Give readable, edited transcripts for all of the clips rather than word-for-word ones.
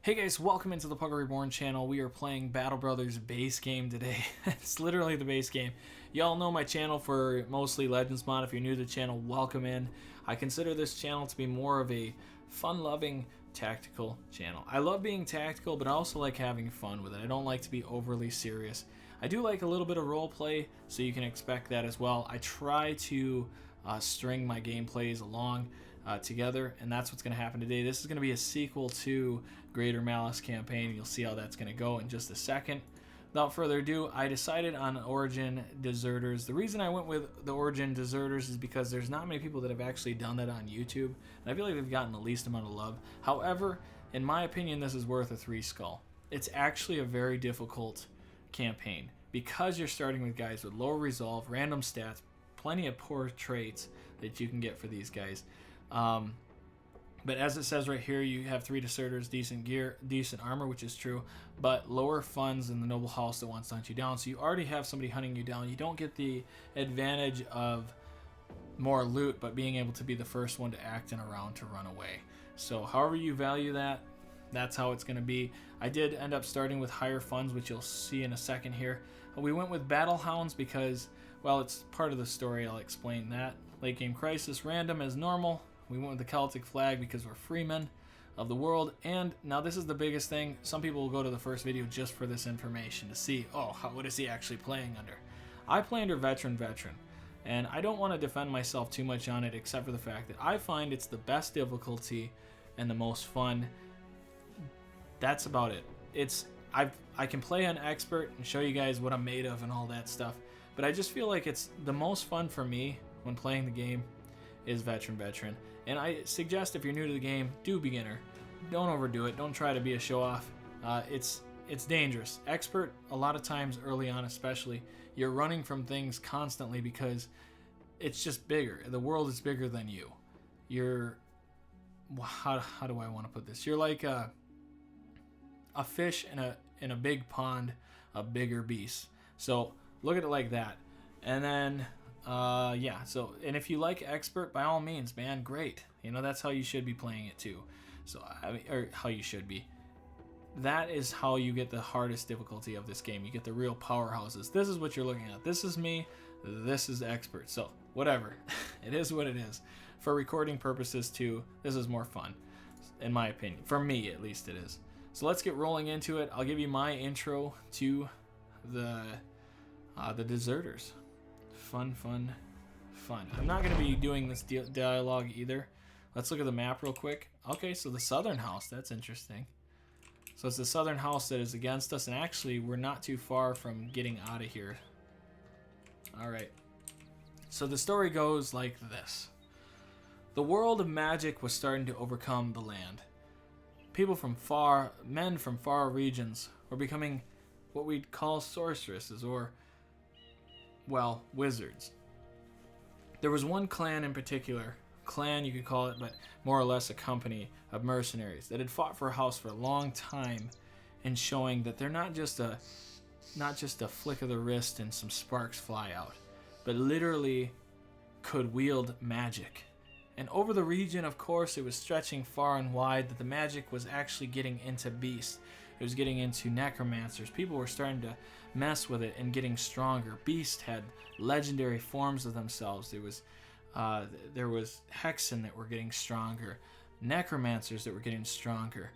Hey guys, welcome into the Pugger Reborn channel. We are playing Battle Brothers base game today. It's literally the base game. Y'all know my channel for mostly Legends mod. If you're new to the channel, welcome in. I consider this channel to be more of a fun-loving tactical channel. I love being tactical, but I also like having fun with it. I don't like to be overly serious. I do like a little bit of role play, so you can expect that as well. I try to string my gameplays along together, and that's what's going to happen today. This is going to be a sequel to Greater Malice campaign. You'll see how that's going to go in just a second. Without further ado, I decided on Origin Deserters. The reason I went with the Origin Deserters is because there's not many people that have actually done that on YouTube, and I feel like they've gotten the least amount of love. However, in my opinion, this is worth a 3 skull. It's actually a very difficult campaign because you're starting with guys with low resolve, random stats, plenty of poor traits that you can get for these guys. But as it says right here, you have 3 deserters, decent gear, decent armor, which is true, but lower funds than the noble house that wants to hunt you down. So you already have somebody hunting you down. You don't get the advantage of more loot, but being able to be the first one to act in a round to run away. So however you value that, that's how it's going to be. I did end up starting with higher funds, which you'll see in a second here. We went with Battle Hounds because, well, it's part of the story. I'll explain that. Late game crisis, random as normal. We went with the Celtic flag because we're freemen of the world. And now this is the biggest thing. Some people will go to the first video just for this information to see, oh, what is he actually playing under? I play under veteran. And I don't want to defend myself too much on it, except for the fact that I find it's the best difficulty and the most fun. That's about it. I can play on expert and show you guys what I'm made of and all that stuff. But I just feel like it's the most fun for me when playing the game is veteran. And I suggest if you're new to the game, do beginner. Don't overdo it. Don't try to be a show-off. It's dangerous. Expert, a lot of times early on especially, you're running from things constantly because it's just bigger. The world is bigger than you. You're... How do I want to put this? You're like a fish in a big pond of bigger beasts. So look at it like that. And then... yeah, so, and if you like expert, by all means, man, great. You know, that's how you should be playing it too. So, I mean, or how you should be. That is how you get the hardest difficulty of this game. You get the real powerhouses. This is what you're looking at. This is me. This is expert. So, whatever. It is what it is. For recording purposes too, this is more fun, in my opinion. For me, at least it is. So let's get rolling into it. I'll give you my intro to the deserters. Fun. I'm not going to be doing this dialogue either. Let's look at the map real quick. Okay, so the southern house, that's interesting. So it's the southern house that is against us, and actually we're not too far from getting out of here. Alright. So the story goes like this. The world of magic was starting to overcome the land. Men from far regions were becoming what we'd call sorceresses, or, well, wizards. There was one clan in particular, clan you could call it, but more or less a company of mercenaries that had fought for a house for a long time, and showing that they're not just a flick of the wrist and some sparks fly out, but literally could wield magic. And over the region, of course, it was stretching far and wide that the magic was actually getting into beasts. It was getting into necromancers. People were starting to mess with it and getting stronger. Beasts had legendary forms of themselves. There was hexen that were getting stronger, necromancers that were getting stronger.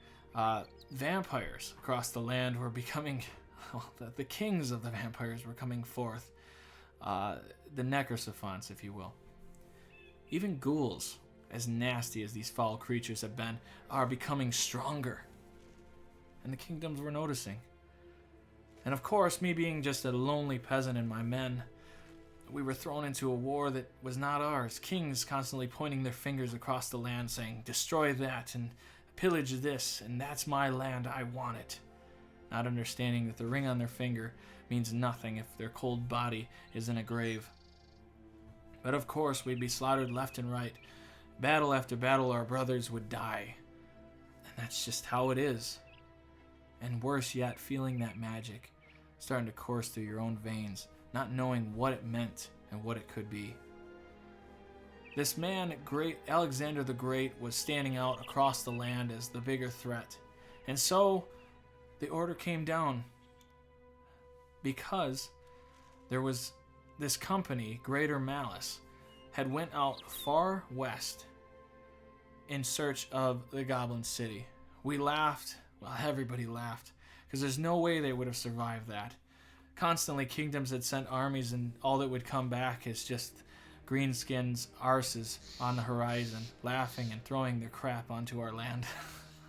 Vampires across the land were becoming, well, the kings of the vampires were coming forth. The necrosophants, if you will. Even ghouls, as nasty as these foul creatures have been, are becoming stronger. And the kingdoms were noticing. And of course, me being just a lonely peasant and my men, we were thrown into a war that was not ours. Kings constantly pointing their fingers across the land saying, destroy that and pillage this, and that's my land, I want it. Not understanding that the ring on their finger means nothing if their cold body is in a grave. But of course, we'd be slaughtered left and right. Battle after battle, our brothers would die. And that's just how it is. And worse yet, feeling that magic starting to course through your own veins, not knowing what it meant and what it could be. This man, Alexander the Great, was standing out across the land as the bigger threat. And so the order came down because there was this company, Greater Malice, had went out far west in search of the Goblin City. We laughed. Well, everybody laughed, because there's no way they would have survived that. Constantly, kingdoms had sent armies, and all that would come back is just greenskins' arses on the horizon, laughing and throwing their crap onto our land.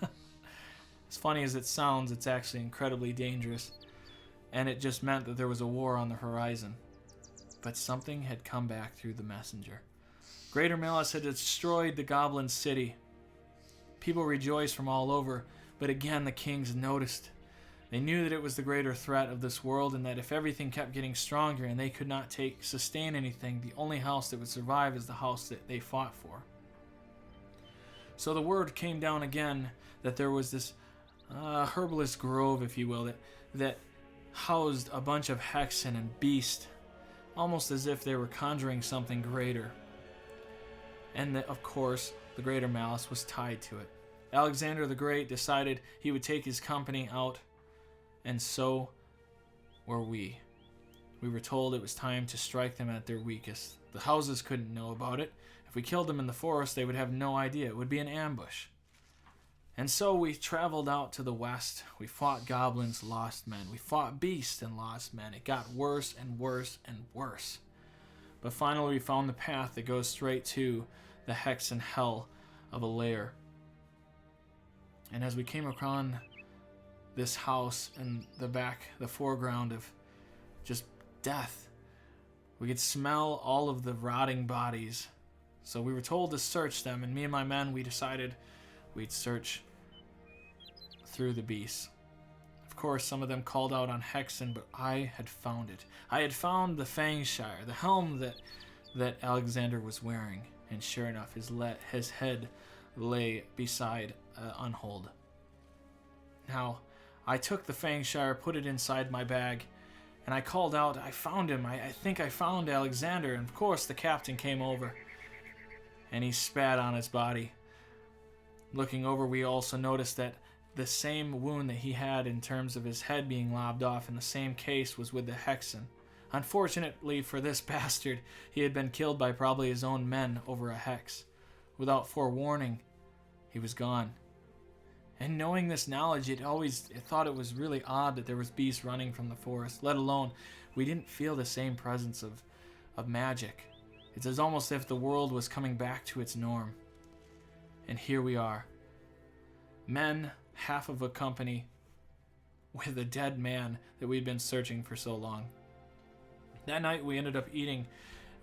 As funny as it sounds, it's actually incredibly dangerous, and it just meant that there was a war on the horizon. But something had come back through the messenger. Greater Malice had destroyed the Goblin City. People rejoiced from all over, but again the kings noticed. They knew that it was the greater threat of this world, and that if everything kept getting stronger and they could not sustain anything, the only house that would survive is the house that they fought for. So the word came down again that there was this herbalist grove, if you will, that housed a bunch of hexen and beast, almost as if they were conjuring something greater. And that, of course, the Greater Malice was tied to it. Alexander the Great decided he would take his company out, and so were we. We were told it was time to strike them at their weakest. The houses couldn't know about it. If we killed them in the forest, they would have no idea. It would be an ambush. And so we traveled out to the west. We fought goblins, lost men. We fought beasts and lost men. It got worse and worse and worse. But finally we found the path that goes straight to the hexen hell of a lair. And as we came upon this house in the foreground of just death, we could smell all of the rotting bodies. So we were told to search them, and me and my men, we decided we'd search through the beasts. Of course, some of them called out on hexen, but I had found it. I had found the Fangshire, the helm that Alexander was wearing, and sure enough, his head lay beside Unhold. Now, I took the Fangshire, put it inside my bag, and I called out, I found him. I think I found Alexander. And of course, the captain came over, and he spat on his body. Looking over, we also noticed that the same wound that he had in terms of his head being lobbed off in the same case was with the hexen. Unfortunately for this bastard, he had been killed by probably his own men over a hex. Without forewarning, he was gone. And knowing this knowledge, it thought it was really odd that there was beasts running from the forest, let alone we didn't feel the same presence of magic. It's as almost if the world was coming back to its norm. And here we are. Men, half of a company, with a dead man that we'd been searching for so long. That night we ended up eating.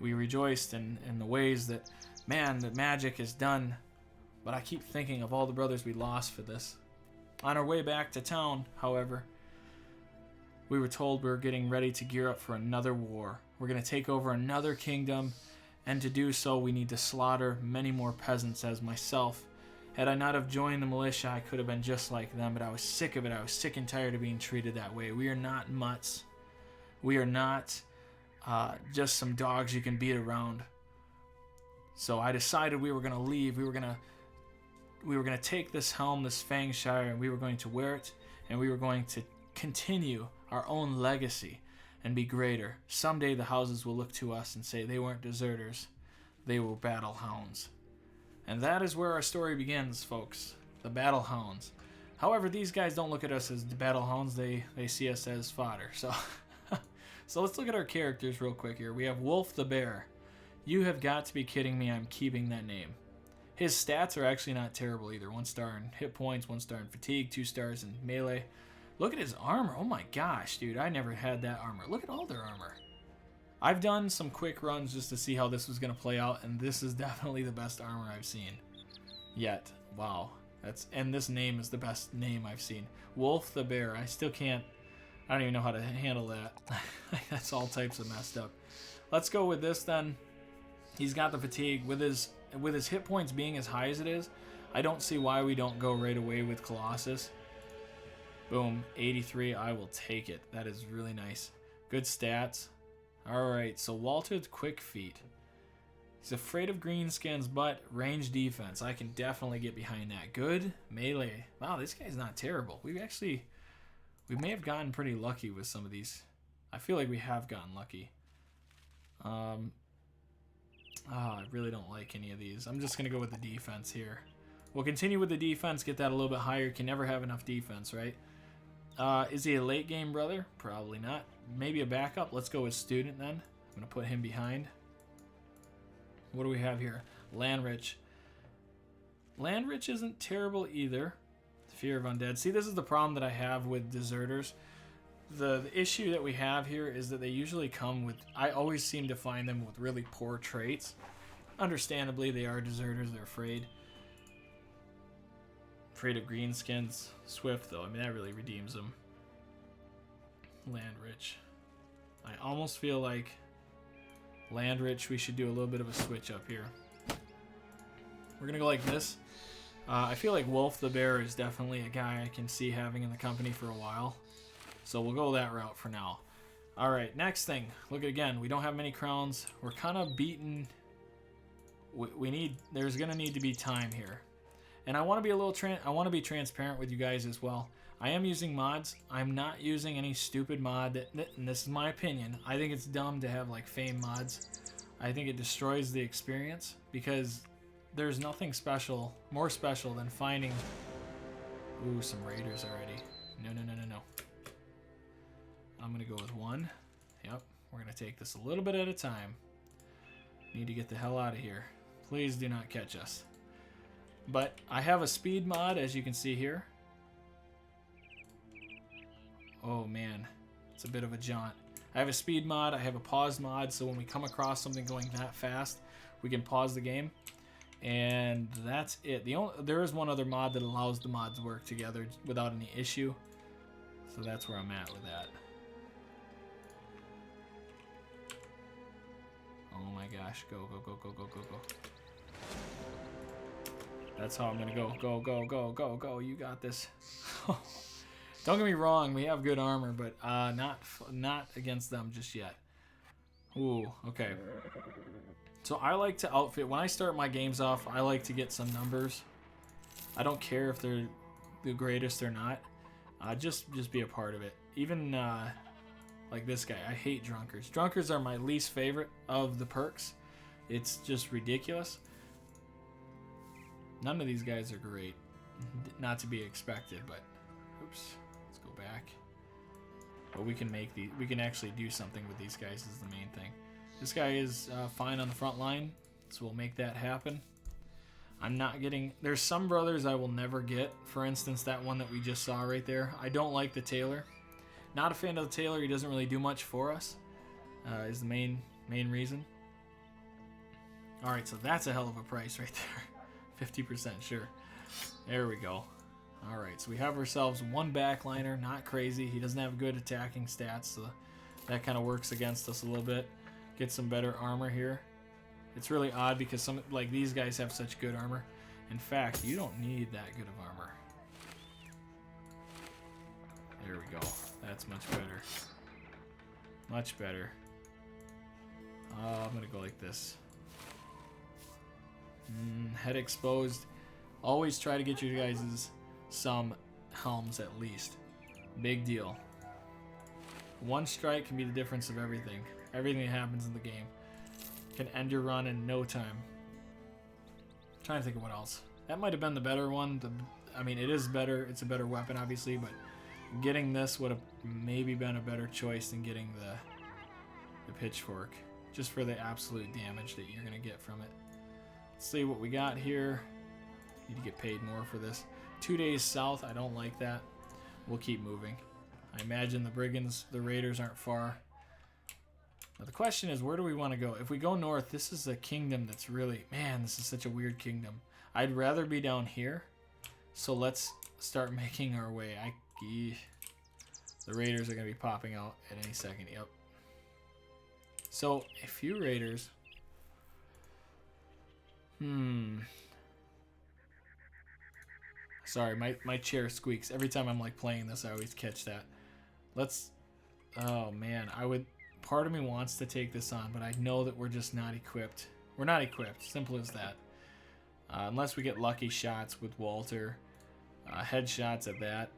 We rejoiced in the ways that, man, that magic is done. But I keep thinking of all the brothers we lost for this. On our way back to town, however, we were told we were getting ready to gear up for another war. We're going to take over another kingdom, and to do so we need to slaughter many more peasants as myself. Had I not have joined the militia, I could have been just like them, but I was sick of it. I was sick and tired of being treated that way. We are not mutts. We are not just some dogs you can beat around. So I decided we were going to leave. We were going to take this helm, this Fangshire, and we were going to wear it, and we were going to continue our own legacy and be greater. Someday the houses will look to us and say they weren't deserters, they were Battle Hounds. And that is where our story begins, folks. The Battle Hounds. However, these guys don't look at us as the Battle Hounds, they see us as fodder. So let's look at our characters real quick here. We have Wolf the Bear. You have got to be kidding me, I'm keeping that name. His stats are actually not terrible either. 1 star in hit points, 1 star in fatigue, 2 stars in melee. Look at his armor. Oh my gosh, dude. I never had that armor. Look at all their armor. I've done some quick runs just to see how this was going to play out, and this is definitely the best armor I've seen yet. Wow. And this name is the best name I've seen. Wolf the Bear. I don't even know how to handle that. That's all types of messed up. Let's go with this then. He's got the fatigue. With his hit points being as high as it is, I don't see why we don't go right away with Colossus. Boom, 83. I will take it. That is really nice. Good stats. Alright, so Walter's quick feet. He's afraid of greenskins, but range defense. I can definitely get behind that. Good melee. Wow, this guy's not terrible. We may have gotten pretty lucky with some of these. I feel like we have gotten lucky. I really don't like any of these. I'm just going to go with the defense here. We'll continue with the defense, get that a little bit higher. Can never have enough defense, right? Is he a late game brother? Probably not. Maybe a backup. Let's go with student then. I'm going to put him behind. What do we have here? Landrich. Landrich isn't terrible either. Fear of undead. See, this is the problem that I have with deserters. The issue that we have here is that they usually come with... I always seem to find them with really poor traits. Understandably, they are deserters. They're afraid. Afraid of greenskins. Swift, though. I mean, that really redeems them. Landrich. I almost feel like Landrich, we should do a little bit of a switch up here. We're going to go like this. I feel like Wolf the Bear is definitely a guy I can see having in the company for a while. So we'll go that route for now. Alright, next thing. Look again, we don't have many crowns. We're kind of beaten. There's going to need to be time here. And I want to be transparent with you guys as well. I am using mods. I'm not using any stupid mod. And this is my opinion. I think it's dumb to have like fame mods. I think it destroys the experience because there's nothing special, more special than finding... Ooh, some raiders already. No. I'm going to go with one. Yep, we're going to take this a little bit at a time. Need to get the hell out of here. Please do not catch us. But I have a speed mod, as you can see here. Oh man, it's a bit of a jaunt. I have a speed mod, I have a pause mod, so when we come across something going that fast, we can pause the game. And that's it. There is one other mod that allows the mods to work together without any issue. So that's where I'm at with that. Oh my gosh, go. That's how I'm gonna go. Go. You got this. Don't get me wrong, we have good armor, but not against them just yet. Ooh, okay. So I like to outfit, when I start my games off, I like to get some numbers. I don't care if they're the greatest or not. Just be a part of it. Even like this guy, I hate drunkards. Drunkards are my least favorite of the perks. It's just ridiculous. None of these guys are great. Not to be expected, but oops. Let's go back. But we can actually do something with these guys is the main thing. This guy is fine on the front line, so we'll make that happen. I'm not getting... There's some brothers I will never get. For instance, that one that we just saw right there. I don't like the tailor. Not a fan of the tailor. He doesn't really do much for us. Is the main reason. Alright, so that's a hell of a price right there. 50% sure. There we go. Alright, so we have ourselves one backliner. Not crazy. He doesn't have good attacking stats, so that kind of works against us a little bit. Get some better armor here. It's really odd because some like these guys have such good armor. In fact, you don't need that good of armor. There we go. That's much better. Much better. I'm gonna go like this. Head exposed. Always try to get you guys some helms at least. Big deal. One strike can be the difference of everything. Everything that happens in the game can end your run in no time. I'm trying to think of what else. That might have been the better one. I mean, it is better. It's a better weapon, obviously, but getting this would have maybe been a better choice than getting the pitchfork, just for the absolute damage that you're gonna get from it. Let's see what we got here. Need to get paid more for this. 2 days south. I don't like that. We'll keep moving. I imagine the brigands, the raiders aren't far. Now the question is, where do we want to go? If we go north, this is a kingdom that's really... Man, this is such a weird kingdom. I'd rather be down here. So let's start making our way. The raiders are going to be popping out at any second. Yep. So, a few raiders. Sorry, my chair squeaks. Every time I'm like playing this, I always catch that. Let's... Oh man, part of me wants to take this on, but I know that we're just not equipped We're not equipped. Simple as that. Unless we get lucky shots with Walter. Headshots at that.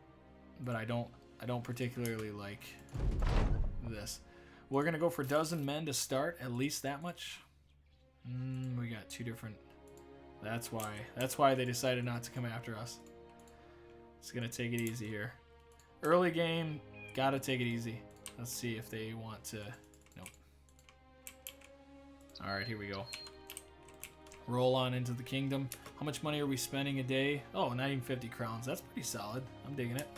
But I don't particularly like this. We're going to go for a dozen men to start. At least that much. We got 2 different... That's why they decided not to come after us. It's going to take it easy here. Early game, gotta take it easy. Let's see if they want to... Nope. Alright, here we go. Roll on into the kingdom. How much money are we spending a day? Oh, not even 50 crowns. That's pretty solid. I'm digging it.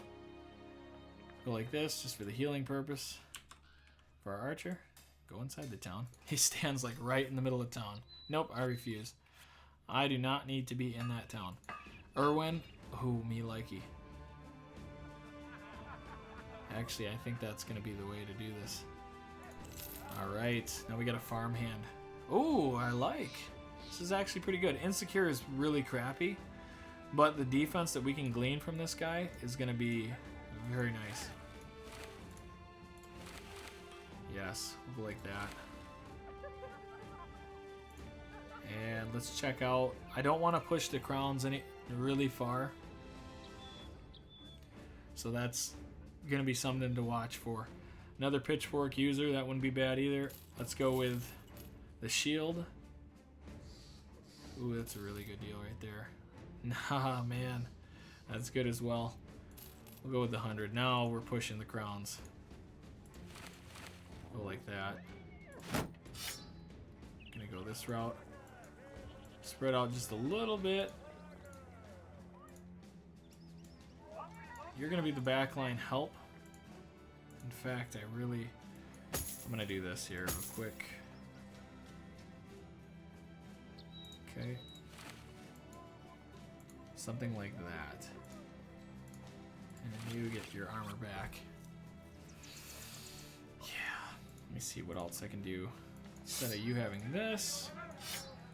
Go like this, just for the healing purpose. For our archer, go inside the town. He stands like right in the middle of town. Nope, I refuse. I do not need to be in that town. Irwin, ooh, me likey. Actually, I think that's going to be the way to do this. Alright, now we got a farmhand. Ooh, I like. This is actually pretty good. Insecure is really crappy, but the defense that we can glean from this guy is going to be very nice. Yes, we'll go like that. And let's check out. I don't want to push the crowns really far. So that's going to be something to watch for. Another pitchfork user, that wouldn't be bad either. Let's go with the shield. Ooh, that's a really good deal right there. Nah, man. That's good as well. We'll go with the 100. Now we're pushing the crowns. Go like that. Gonna go this route. Spread out just a little bit. You're gonna be the backline help. In fact, I'm gonna do this here real quick. Okay. Something like that. And then you get your armor back. Yeah. Let me see what else I can do. Instead of you having this,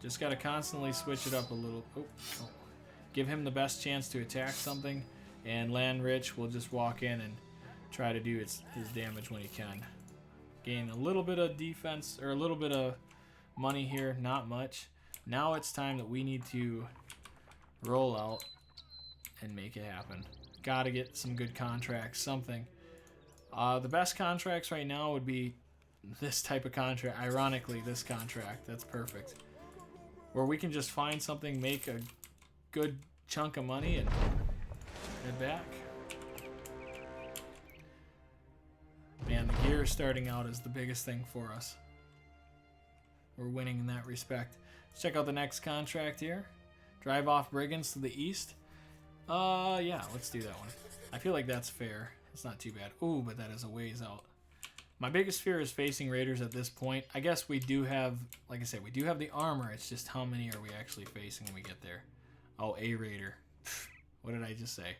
just gotta constantly switch it up a little. Oh. Give him the best chance to attack something, and Landrich will just walk in and try to do his damage when he can. Gain a little bit of defense, or a little bit of money here, not much. Now it's time that we need to roll out and make it happen. Gotta get some good contracts, something. The best contracts right now would be this type of contract. Ironically, this contract. That's perfect. Where we can just find something, make a good chunk of money, and head back. Man, the gear starting out is the biggest thing for us. We're winning in that respect. Let's check out the next contract here. Drive off brigands to the east. Yeah, let's do that one. I feel like that's fair. It's not too bad. Ooh, but that is a ways out. My biggest fear is facing raiders at this point. I guess we do have, like I said, we do have the armor. It's just how many are we actually facing when we get there? Oh, a raider. What did I just say?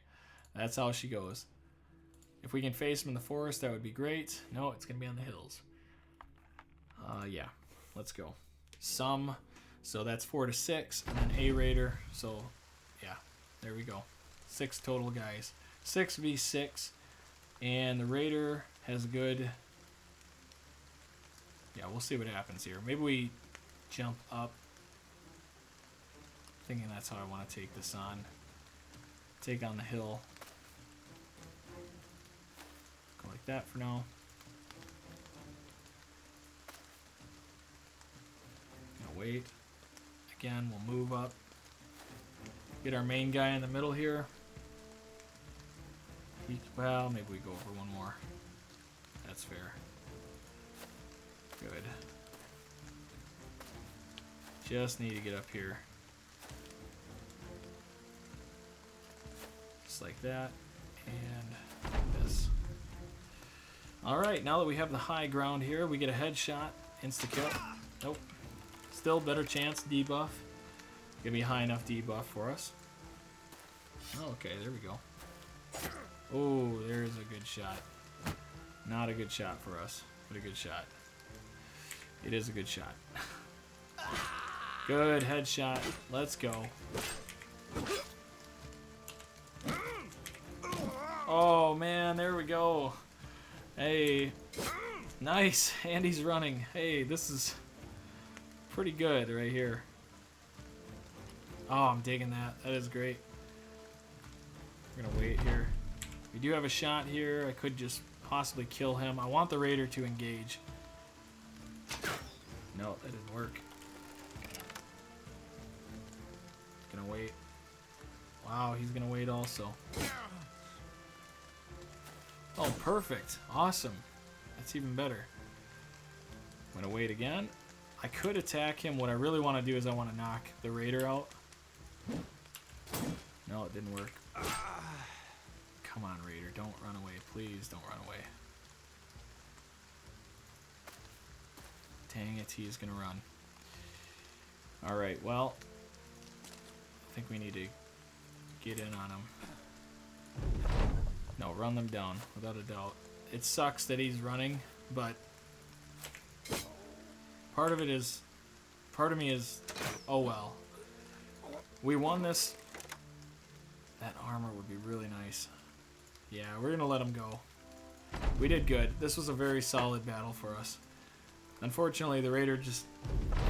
That's how she goes. If we can face them in the forest, that would be great. No, it's going to be on the hills. Yeah, let's go. Some, so that's 4 to 6, and then a raider. So, yeah, there we go. 6 total guys. 6v6, and the raider has good... Yeah, we'll see what happens here. Maybe we jump up. Thinking that's how I want to take this on. Take on the hill. Go like that for now. Gonna wait. Again, we'll move up. Get our main guy in the middle here. Well, maybe we go over one more. That's fair. Good. Just need to get up here. Just like that. And this. Alright, now that we have the high ground here, we get a headshot. Insta-kill. Nope. Still better chance, debuff. Gonna be high enough debuff for us. Oh, okay, there we go. Oh, there's a good shot. Not a good shot for us, but a good shot. It is a good shot. Good headshot. Let's go. Oh, man, there we go. Hey. Nice. Andy's running. Hey, this is pretty good right here. Oh, I'm digging that. That is great. We're gonna wait here. We do have a shot here. I could just possibly kill him. I want the raider to engage. No, that didn't work. Gonna wait. Wow, he's gonna wait also. Oh, perfect. Awesome. That's even better. I'm gonna wait again. I could attack him. What I really want to do is I want to knock the raider out. No, it didn't work. Come on, raider. Don't run away. Please don't run away. Dang it, he's gonna run. Alright, well, I think we need to get in on him. No, run them down, without a doubt. It sucks that he's running, but part of me is, oh well. We won this. That armor would be really nice. Yeah, we're gonna let him go. We did good. This was a very solid battle for us. Unfortunately, the raider just...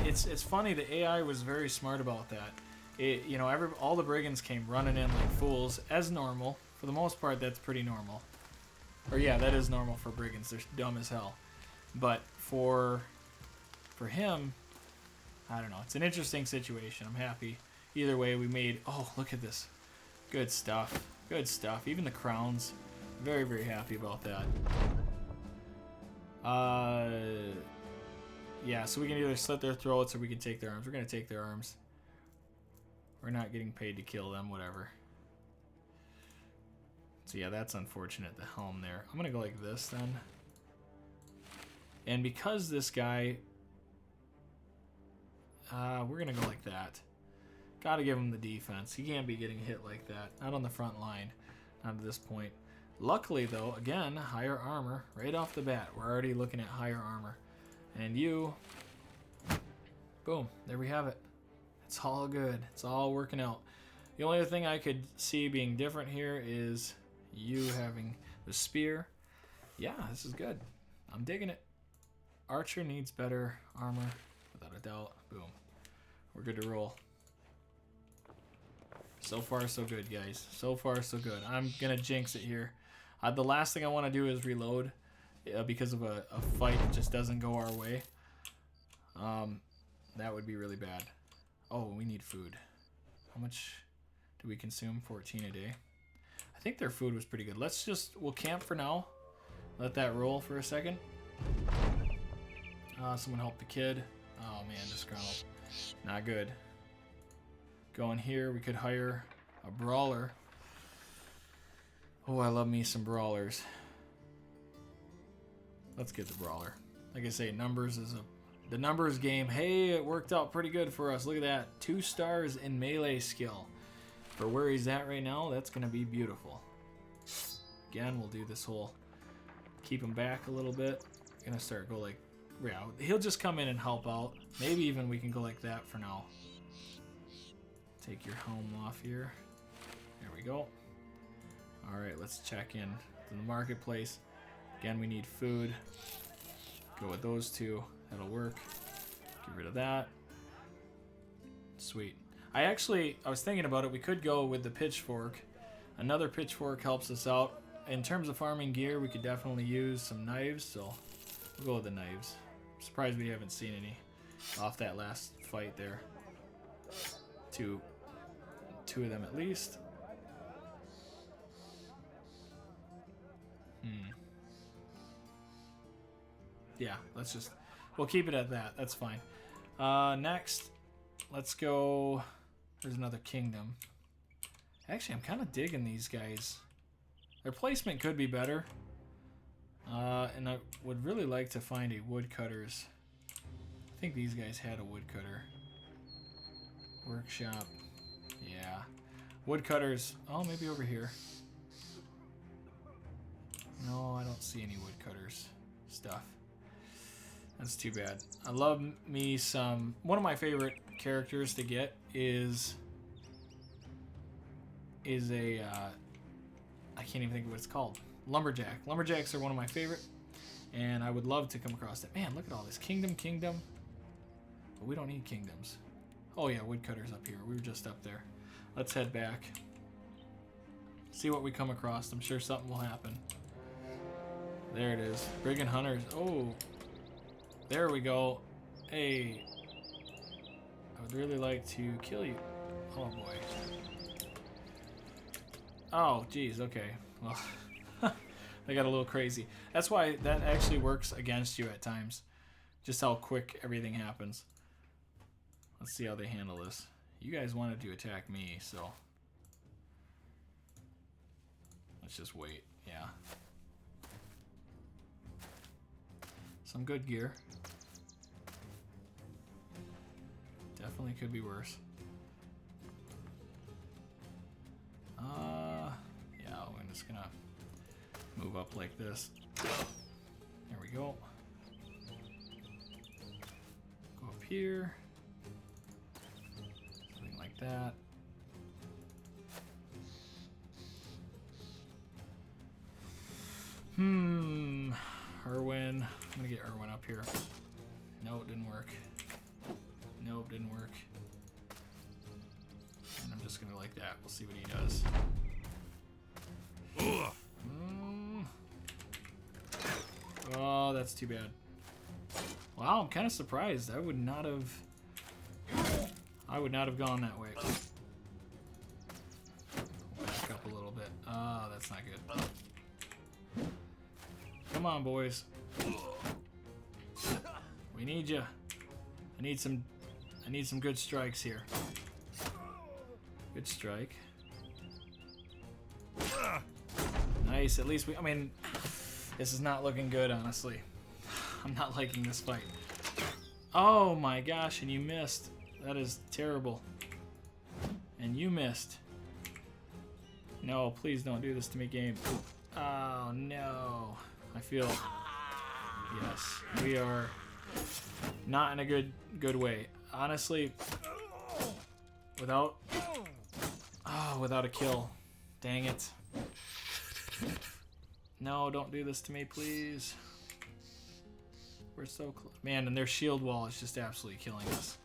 It's funny, the AI was very smart about that. You know, all the brigands came running in like fools, as normal. For the most part, that's pretty normal. Or yeah, that is normal for brigands. They're dumb as hell. But for him, I don't know. It's an interesting situation. I'm happy. Either way, we made... Oh, look at this. Good stuff. Good stuff. Even the crowns. Very, very happy about that. Yeah, so we can either slit their throats or we can take their arms. We're going to take their arms. We're not getting paid to kill them, whatever. So yeah, that's unfortunate, the helm there. I'm going to go like this then. And because this guy... we're going to go like that. Got to give him the defense. He can't be getting hit like that. Not on the front line. Not at this point. Luckily, though, again, higher armor. Right off the bat, we're already looking at higher armor. And you... Boom. There we have it. It's all good. It's all working out. The only other thing I could see being different here is you having the spear. Yeah, this is good. I'm digging it. Archer needs better armor, without a doubt. Boom. We're good to roll. So far, so good, guys. So far, so good. I'm going to jinx it here. The last thing I want to do is reload because of a fight that just doesn't go our way. That would be really bad. Oh, we need food. How much do we consume? 14 a day. I think their food was pretty good. We'll camp for now. Let that roll for a second. Someone help the kid. Oh man, disgruntled. Not good. Going here, we could hire a brawler. Oh, I love me some brawlers. Let's get the brawler. Like I say, numbers is the numbers game. Hey, it worked out pretty good for us. Look at that. 2 stars in melee skill. For where he's at right now, that's going to be beautiful. Again, we'll do this whole keep him back a little bit. Gonna start go like, yeah, he'll just come in and help out. Maybe even we can go like that for now. Take your helm off here. There we go. Alright, let's check in to the marketplace. Again, we need food. Go with those two. That'll work. Get rid of that. Sweet. I was thinking about it. We could go with the pitchfork. Another pitchfork helps us out. In terms of farming gear, we could definitely use some knives, so we'll go with the knives. I'm surprised we haven't seen any off that last fight there. Two of them at least. Yeah, we'll keep it at that. That's fine. Next, let's go. There's another kingdom. Actually, I'm kind of digging these guys. Their placement could be better. And I would really like to find a woodcutters. I think these guys had a woodcutter. Workshop. Yeah. Woodcutters. Oh, maybe over here. No, I don't see any woodcutters stuff. That's too bad. I love me some... One of my favorite characters to get is a... I can't even think of what it's called. Lumberjack. Lumberjacks are one of my favorite. And I would love to come across that. Man, look at all this. Kingdom. But we don't need kingdoms. Oh yeah, woodcutter's up here. We were just up there. Let's head back. See what we come across. I'm sure something will happen. There it is. Brigand hunters. Oh, there we go. Hey, I would really like to kill you. Oh boy. Oh geez. Okay. Well, they got a little crazy. That's why that actually works against you at times. Just how quick everything happens. Let's see how they handle this. You guys wanted to attack me, so let's just wait. Yeah. Some good gear. Definitely could be worse. Yeah, I'm just gonna move up like this. There we go. Go up here. Something like that. Irwin. I'm gonna get Irwin up here. No, it didn't work. Nope, didn't work. And I'm just gonna like that. We'll see what he does. Oh, that's too bad. Wow, I'm kind of surprised. I would not have gone that way. Back up a little bit. Oh, that's not good. Come on, boys. We need you. I need some good strikes here. Good strike. Nice. At least I mean, this is not looking good, honestly. I'm not liking this fight. Oh my gosh, and you missed. That is terrible. And you missed. No, please don't do this to me, game. Oh no. I feel, yes, we are not in a good way. Honestly, without a kill. Dang it. No, don't do this to me, please. We're so close. Man, and their shield wall is just absolutely killing us.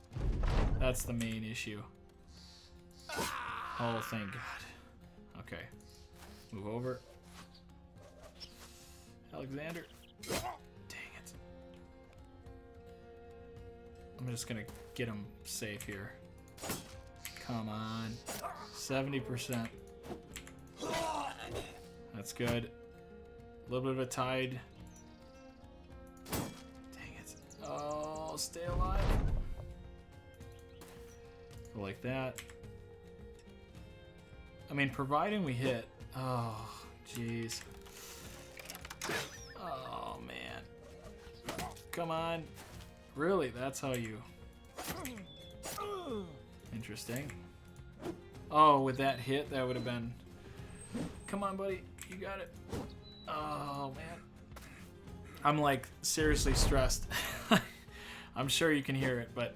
That's the main issue. Oh, thank God. Okay. Move over. Alexander. Dang it. I'm just gonna get him safe here. Come on. 70%. That's good. A little bit of a tide. Dang it. Oh, stay alive. Go like that. I mean, providing we hit. Oh, jeez. Oh, man. Come on. Really? That's how you... Interesting. Oh, with that hit, that would have been... Come on, buddy. You got it. Oh, man. I'm, like, seriously stressed. I'm sure you can hear it, but...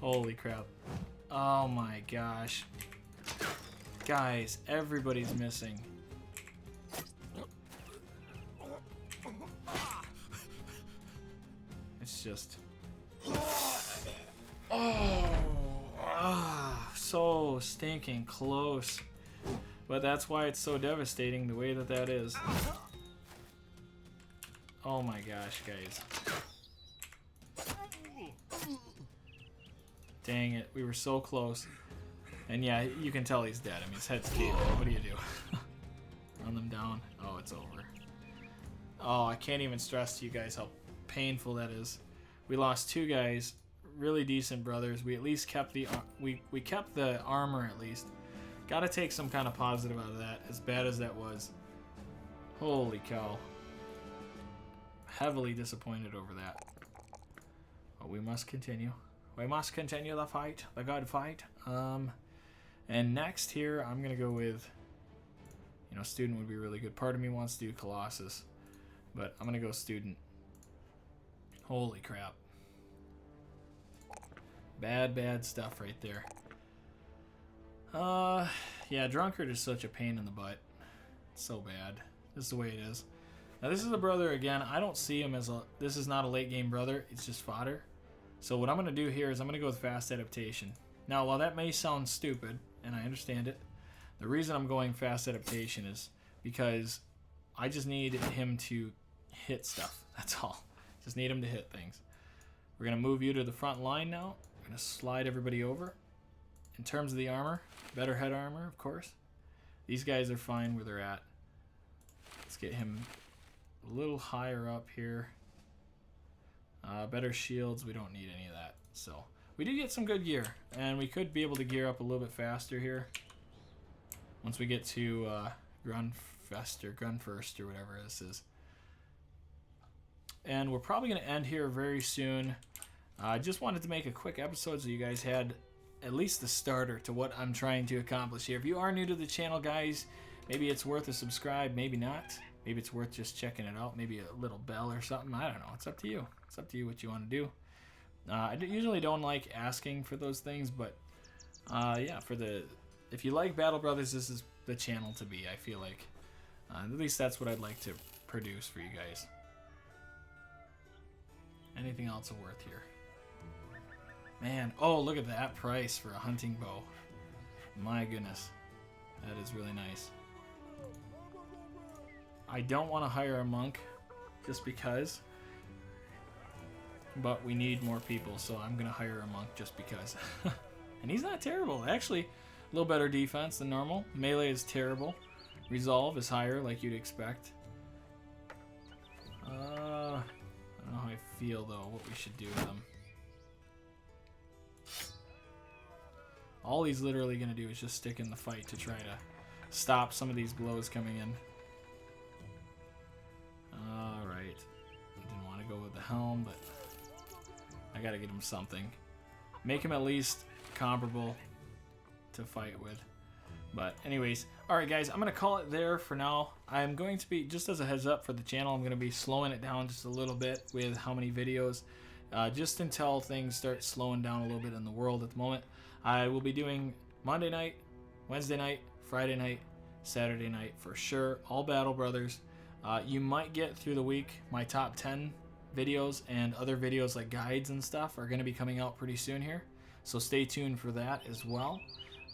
Holy crap. Oh, my gosh. Guys, everybody's missing. It's just... so stinking close. But that's why it's so devastating the way that is. Oh my gosh, guys. Dang it, we were so close. And yeah, you can tell he's dead. I mean, his head's caved in. What do you do? Run them down. Oh, it's over. Oh, I can't even stress to you guys how painful that is. We lost 2 guys, really decent brothers. We at least kept the we kept the armor at least. Got to take some kind of positive out of that, as bad as that was. Holy cow. Heavily disappointed over that. But we must continue. We must continue the fight, the good fight. And next here, I'm gonna go with, you know, student would be really good. Part of me wants to do Colossus, but I'm gonna go student. Holy crap. Bad stuff right there. Yeah, drunkard is such a pain in the butt. It's so bad. This is the way it is. Now this is a brother again. I don't see him as a... This is not a late game brother. It's just fodder. So what I'm going to do here is I'm going to go with fast adaptation. Now, while that may sound stupid, and I understand it, the reason I'm going fast adaptation is because I just need him to hit stuff. That's all. Just need him to hit things. We're going to move you to the front line now. We're going to slide everybody over. In terms of the armor, better head armor, of course. These guys are fine where they're at. Let's get him a little higher up here. Better shields, we don't need any of that. So we did get some good gear, and we could be able to gear up a little bit faster here once we get to Grunfest or Grunfirst or whatever this is. And we're probably going to end here very soon. I just wanted to make a quick episode so you guys had at least the starter to what I'm trying to accomplish here. If you are new to the channel, guys, maybe it's worth a subscribe, maybe not. Maybe it's worth just checking it out. Maybe a little bell or something. I don't know. It's up to you. It's up to you what you want to do. I usually don't like asking for those things, but yeah, if you like Battle Brothers, this is the channel to be. I feel like at least that's what I'd like to produce for you guys. Anything else worth here? Man, oh, look at that price for a hunting bow. My goodness. That is really nice. I don't want to hire a monk just because, but we need more people, so I'm going to hire a monk just because. And he's not terrible. Actually, a little better defense than normal. Melee is terrible. Resolve is higher, like you'd expect. I don't know how I feel, though, what we should do with him. All he's literally going to do is just stick in the fight to try to stop some of these blows coming in. Alright. I didn't want to go with the helm, but I got to get him something. Make him at least comparable to fight with. But anyways, alright guys, I'm going to call it there for now. I'm going to be, just as a heads up for the channel, I'm going to be slowing it down just a little bit with how many videos. Just until things start slowing down a little bit in the world at the moment. I will be doing Monday night, Wednesday night, Friday night, Saturday night for sure. All Battle Brothers. You might get through the week my top 10 videos, and other videos like guides and stuff are going to be coming out pretty soon here. So stay tuned for that as well.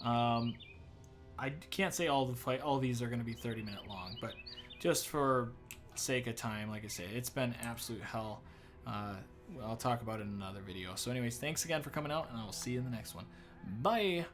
I can't say all these are going to be 30-minute long, but just for sake of time, like I say, it's been absolute hell. I'll talk about it in another video. So anyways, thanks again for coming out, and I will see you in the next one. Bye!